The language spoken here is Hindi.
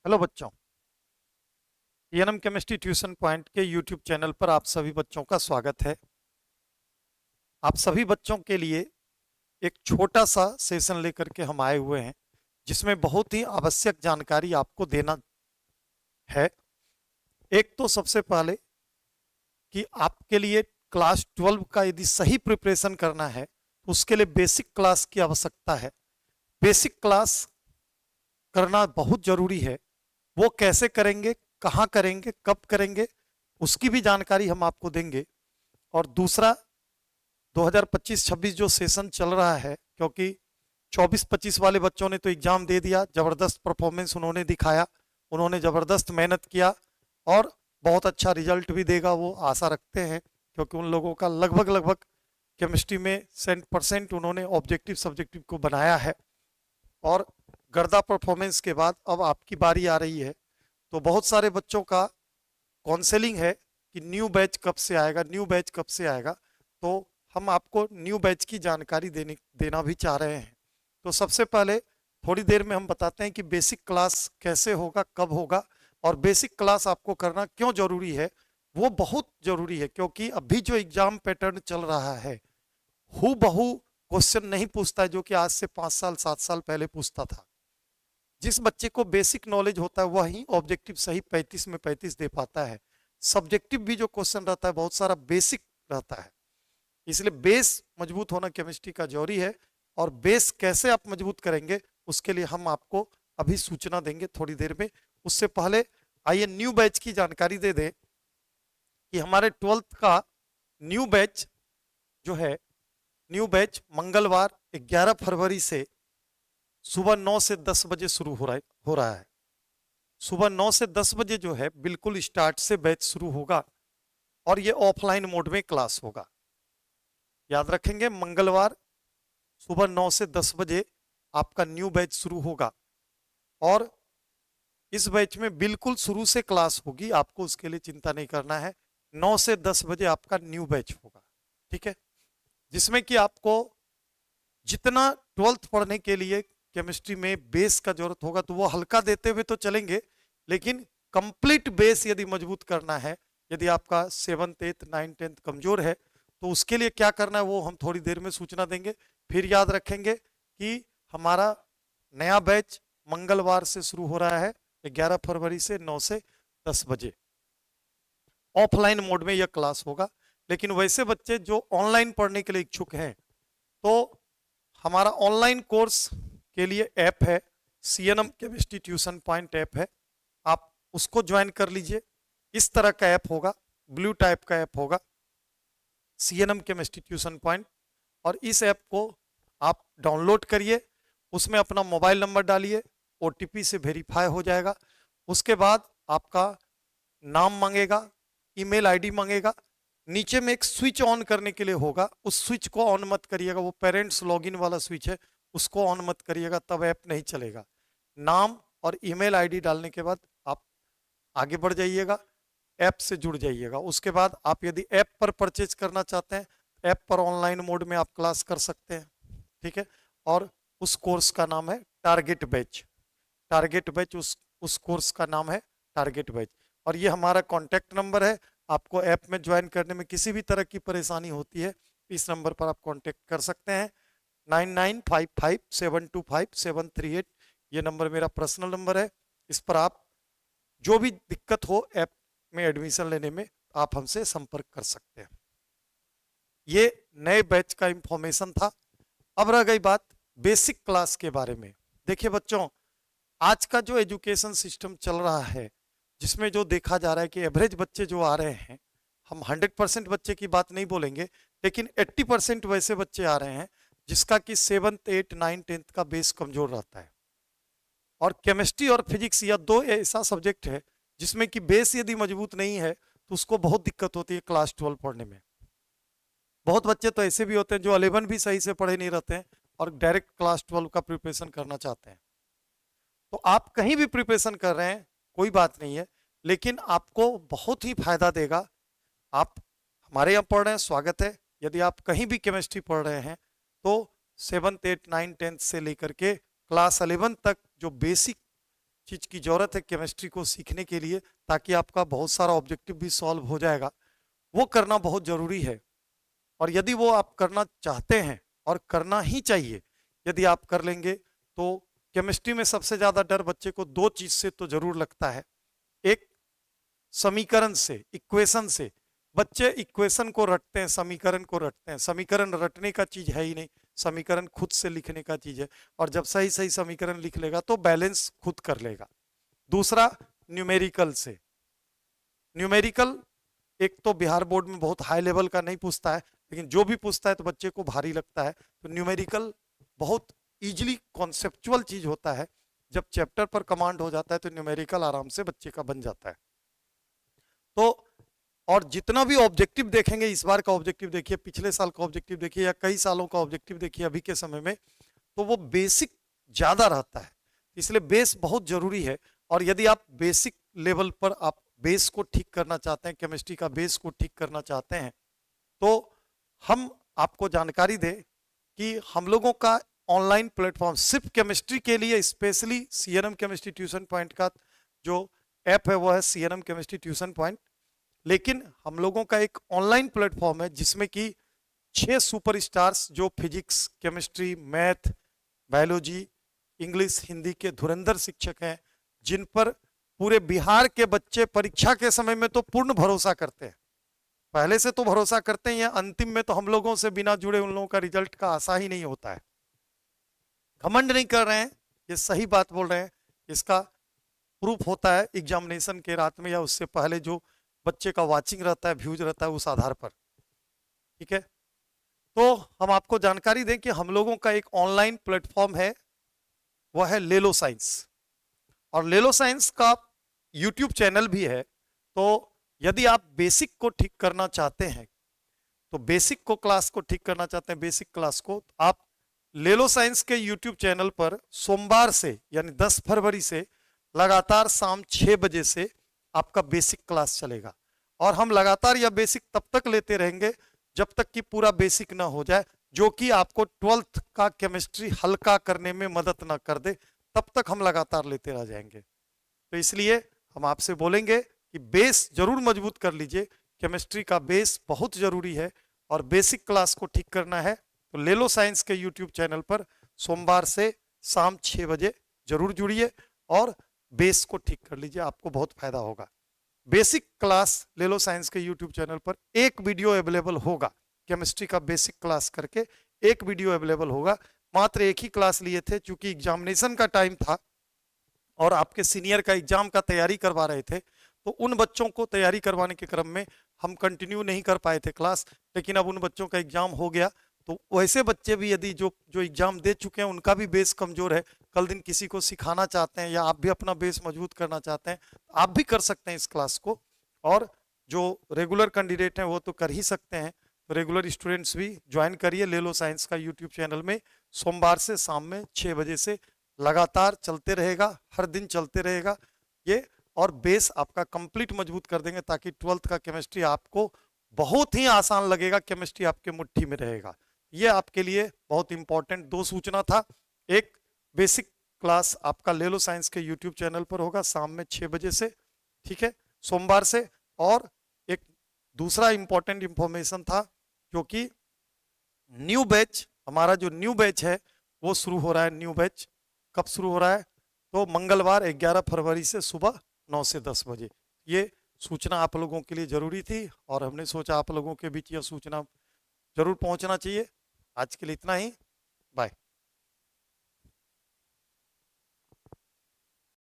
हेलो बच्चों। एएनएम केमिस्ट्री ट्यूशन पॉइंट के यूट्यूब चैनल पर आप सभी बच्चों का स्वागत है। आप सभी बच्चों के लिए एक छोटा सा सेशन लेकर के हम आए हुए हैं, जिसमें बहुत ही आवश्यक जानकारी आपको देना है। एक तो सबसे पहले कि आपके लिए क्लास 12 का यदि सही प्रिपरेशन करना है तो उसके लिए बेसिक क्लास की आवश्यकता है। बेसिक क्लास करना बहुत जरूरी है। वो कैसे करेंगे, कहाँ करेंगे, कब करेंगे, उसकी भी जानकारी हम आपको देंगे। और दूसरा, 2025-26 जो सेशन चल रहा है, क्योंकि 24-25 वाले बच्चों ने तो एग्जाम दे दिया, जबरदस्त परफॉर्मेंस उन्होंने दिखाया, उन्होंने जबरदस्त मेहनत किया और बहुत अच्छा रिजल्ट भी देगा वो आशा रखते हैं, क्योंकि उन लोगों का लगभग लगभग केमिस्ट्री में 100% उन्होंने ऑब्जेक्टिव सब्जेक्टिव को बनाया है। और गर्दा परफॉर्मेंस के बाद अब आपकी बारी आ रही है। तो बहुत सारे बच्चों का काउंसलिंग है कि न्यू बैच कब से आएगा, न्यू बैच कब से आएगा। तो हम आपको न्यू बैच की जानकारी देना भी चाह रहे हैं। तो सबसे पहले थोड़ी देर में हम बताते हैं कि बेसिक क्लास कैसे होगा, कब होगा, और बेसिक क्लास आपको करना क्यों जरूरी है। वो बहुत जरूरी है क्योंकि अभी जो एग्जाम पैटर्न चल रहा है, हु बहू क्वेश्चन नहीं पूछता है जो कि आज से 5 साल 7 साल पहले पूछता था। जिस बच्चे को बेसिक नॉलेज होता है वही ऑब्जेक्टिव सही 35 में 35 दे पाता है। सब्जेक्टिव भी जो क्वेश्चन रहता है बहुत सारा बेसिक रहता है। इसलिए बेस मजबूत होना केमिस्ट्री का जरूरी है। और बेस कैसे आप मजबूत करेंगे उसके लिए हम आपको अभी सूचना देंगे थोड़ी देर में। उससे पहले आइए न्यू बैच की जानकारी दे दें कि हमारे 12th का न्यू बैच जो है, न्यू बैच मंगलवार 11 फरवरी से सुबह 9 से 10 बजे शुरू हो रहा है। सुबह 9 से 10 बजे जो है बिल्कुल स्टार्ट से बैच शुरू होगा और ये ऑफलाइन मोड में क्लास होगा। याद रखेंगे, मंगलवार सुबह 9 से 10 बजे आपका न्यू बैच शुरू होगा। और इस बैच में बिल्कुल शुरू से क्लास होगी, आपको उसके लिए चिंता नहीं करना है। 9 से 10 बजे आपका न्यू बैच होगा, ठीक है, जिसमें कि आपको जितना 12th पढ़ने के लिए केमिस्ट्री में बेस का जरूरत होगा तो वो हल्का देते हुए तो चलेंगे, लेकिन कंप्लीट बेस यदि मजबूत करना है, यदि आपका 7th 8th 9th 10th कमजोर है तो उसके लिए क्या करना है वो हम थोड़ी देर में सूचना देंगे। फिर याद रखेंगे कि हमारा नया बैच मंगलवार से शुरू हो रहा है 11 फरवरी से 9 से 10 बजे ऑफलाइन मोड में यह क्लास होगा। लेकिन वैसे बच्चे जो ऑनलाइन पढ़ने के लिए इच्छुक हैं तो हमारा ऑनलाइन कोर्स के लिए ऐप है, CNM chemistry tuition point app है, आप उसको ज्वाइन कर लीजिए। इस तरह का ऐप होगा, ब्लू टाइप का ऐप होगा, सीएनएम केमिस्ट्री ट्यूशन पॉइंट। और इस ऐप को आप डाउनलोड करिए, उसमें अपना मोबाइल नंबर डालिए, ओटीपी से वेरीफाई हो जाएगा। उसके बाद आपका नाम मांगेगा, ईमेल आईडी मांगेगा, नीचे में एक स्विच ऑन करने के लिए होगा, उस स्विच को ऑन मत करिएगा, वो पेरेंट्स लॉगिन वाला स्विच है, उसको ऑन मत करिएगा, तब ऐप नहीं चलेगा। नाम और ईमेल आईडी डालने के बाद आप आगे बढ़ जाइएगा, ऐप से जुड़ जाइएगा। उसके बाद आप यदि ऐप पर परचेज करना चाहते हैं, ऐप पर ऑनलाइन मोड में आप क्लास कर सकते हैं, ठीक है। और उस कोर्स का नाम है टारगेट बैच। टारगेट बैच उस कोर्स का नाम है टारगेट बैच। और ये हमारा कॉन्टैक्ट नंबर है। आपको ऐप में ज्वाइन करने में किसी भी तरह की परेशानी होती है, इस नंबर पर आप कांटेक्ट कर सकते हैं। 9955725738, ये नंबर मेरा पर्सनल नंबर है। इस पर आप जो भी दिक्कत हो ऐप में एडमिशन लेने में आप हमसे संपर्क कर सकते हैं। ये नए बैच का इंफॉर्मेशन था। अब रह गई बात बेसिक क्लास के बारे में। देखिए बच्चों, आज का जो एजुकेशन सिस्टम चल रहा है, जिसमें जो देखा जा रहा है कि एवरेज बच्चे जो आ रहे हैं, हम 100% बच्चे की बात नहीं बोलेंगे, लेकिन 80% वैसे बच्चे आ रहे हैं जिसका कि 7th 8th 9th 10th का बेस कमजोर रहता है। और केमिस्ट्री और फिजिक्स या दो ऐसा सब्जेक्ट है जिसमें कि बेस यदि मजबूत नहीं है तो उसको बहुत दिक्कत होती है क्लास 12 पढ़ने में। बहुत बच्चे तो ऐसे भी होते हैं जो 11 भी सही से पढ़े नहीं रहते हैं और डायरेक्ट क्लास 12 का प्रिपरेशन करना चाहते हैं। तो आप कहीं भी प्रिपरेशन कर रहे हैं कोई बात नहीं है, लेकिन आपको बहुत ही फायदा देगा। आप हमारे यहाँ पढ़ रहे हैं, स्वागत है। यदि आप कहीं भी केमिस्ट्री पढ़ रहे हैं तो 7th 8th 9th 10th से लेकर के क्लास 11 तक जो बेसिक चीज़ की ज़रूरत है केमिस्ट्री को सीखने के लिए, ताकि आपका बहुत सारा ऑब्जेक्टिव भी सॉल्व हो जाएगा। वो करना बहुत ज़रूरी है, और यदि वो आप करना चाहते हैं, और करना ही चाहिए, यदि आप कर लेंगे तो केमिस्ट्री में सबसे ज़्यादा डर बच्चे को दो चीज़ से तो ज़रूर लगता है। एक, समीकरण से, इक्वेशन से। बच्चे इक्वेशन को रटते हैं, समीकरण को रटते हैं। समीकरण रटने का चीज है ही नहीं, समीकरण खुद से लिखने का चीज है, और जब सही सही समीकरण लिख लेगा तो बैलेंस खुद कर लेगा। दूसरा, न्यूमेरिकल से। न्यूमेरिकल एक तो बिहार बोर्ड में बहुत हाई लेवल का नहीं पूछता है, लेकिन जो भी पूछता है तो बच्चे को भारी लगता है। तो न्यूमेरिकल बहुत इजीली कॉन्सेप्चुअल चीज होता है, जब चैप्टर पर कमांड हो जाता है तो न्यूमेरिकल आराम से बच्चे का बन जाता है। तो और जितना भी ऑब्जेक्टिव देखेंगे, इस बार का ऑब्जेक्टिव देखिए, पिछले साल का ऑब्जेक्टिव देखिए, या कई सालों का ऑब्जेक्टिव देखिए अभी के समय में, तो वो बेसिक ज्यादा रहता है। इसलिए बेस बहुत जरूरी है। और यदि आप बेसिक लेवल पर आप बेस को ठीक करना चाहते हैं, केमिस्ट्री का बेस को ठीक करना चाहते हैं, तो हम आपको जानकारी दें कि हम लोगों का ऑनलाइन प्लेटफॉर्म सिर्फ केमिस्ट्री के लिए, specially CNM chemistry tuition point का जो ऐप है वो है सीएनएम केमिस्ट्री ट्यूशन पॉइंट। लेकिन हम लोगों का एक ऑनलाइन प्लेटफॉर्म है जिसमें कि 6 सुपरस्टार्स जो physics, chemistry, math, biology, English, Hindi के धुरंधर शिक्षक हैं, जिन पर पूरे बिहार के बच्चे परीक्षा के समय में तो पूर्ण भरोसा करते हैं। पहले से तो भरोसा करते हैं, अंतिम में तो हम लोगों से बिना जुड़े उन लोगों का रिजल्ट का आशा ही नहीं होता है। घमंड नहीं कर रहे हैं, ये सही बात बोल रहे हैं। इसका प्रूफ होता है एग्जामिनेशन के रात में या उससे पहले जो बच्चे का वाचिंग रहता है, व्यूज रहता है, उस आधार पर। ठीक है, तो हम आपको जानकारी दें कि हम लोगों का एक ऑनलाइन प्लेटफॉर्म है, वह है लेलो साइंस। और लेलो साइंस का यूट्यूब चैनल भी है। तो यदि आप बेसिक को ठीक करना चाहते हैं, तो बेसिक को क्लास को ठीक करना चाहते हैं, बेसिक क्लास को, आप लेलो साइंस के यूट्यूब चैनल पर सोमवार से यानी 10 फरवरी से लगातार शाम 6 बजे से आपका बेसिक क्लास चलेगा। और हम लगातार यह बेसिक तब तक लेते रहेंगे जब तक कि पूरा बेसिक ना हो जाए, जो कि आपको 12th का केमिस्ट्री हल्का करने में मदद ना कर दे, तब तक हम लगातार लेते रह जाएंगे। तो इसलिए हम आपसे बोलेंगे कि बेस जरूर मजबूत कर लीजिए, केमिस्ट्री का बेस बहुत जरूरी है। और बेसिक क्लास को ठीक करना है तो लेलो साइंस के यूट्यूब चैनल पर सोमवार से शाम 6 बजे जरूर जुड़िए और बेस को ठीक कर लीजिए, आपको बहुत फायदा होगा। बेसिक क्लास लेलो साइंस के यूट्यूब चैनल पर एक वीडियो अवेलेबल होगा, केमिस्ट्री का बेसिक क्लास करके एक वीडियो अवेलेबल होगा। मात्र एक ही क्लास लिए थे, चूंकि एग्जामिनेशन का टाइम था और आपके सीनियर का एग्जाम का तैयारी करवा रहे थे, तो उन बच्चों को तैयारी करवाने के क्रम में हम कंटिन्यू नहीं कर पाए थे क्लास। लेकिन अब उन बच्चों का एग्जाम हो गया, तो वैसे बच्चे भी यदि जो जो एग्जाम दे चुके हैं उनका भी बेस कमजोर है, कल दिन किसी को सिखाना चाहते हैं या आप भी अपना बेस मजबूत करना चाहते हैं, आप भी कर सकते हैं इस क्लास को। और जो रेगुलर कैंडिडेट हैं वो तो कर ही सकते हैं, तो रेगुलर स्टूडेंट्स भी ज्वाइन करिए लेलो साइंस का यूट्यूब चैनल में। सोमवार से शाम में 6 बजे से लगातार चलते रहेगा, हर दिन चलते रहेगा ये, और बेस आपका कंप्लीट मजबूत कर देंगे, ताकि 12th का केमिस्ट्री आपको बहुत ही आसान लगेगा, केमिस्ट्री आपके मुट्ठी में रहेगा। ये आपके लिए बहुत इंपॉर्टेंट 2 सूचना था। एक, बेसिक क्लास आपका लेलो साइंस के यूट्यूब चैनल पर होगा शाम में 6 बजे से, ठीक है, सोमवार से। और एक दूसरा इंपॉर्टेंट इंफॉर्मेशन था, क्योंकि न्यू बैच, हमारा जो न्यू बैच है वो शुरू हो रहा है। न्यू बैच कब शुरू हो रहा है? तो मंगलवार 11 फरवरी से सुबह 9 से 10 बजे। ये सूचना आप लोगों के लिए जरूरी थी और हमने सोचा आप लोगों के बीच यह सूचना जरूर पहुंचना चाहिए। आज के लिए इतना ही, बाय।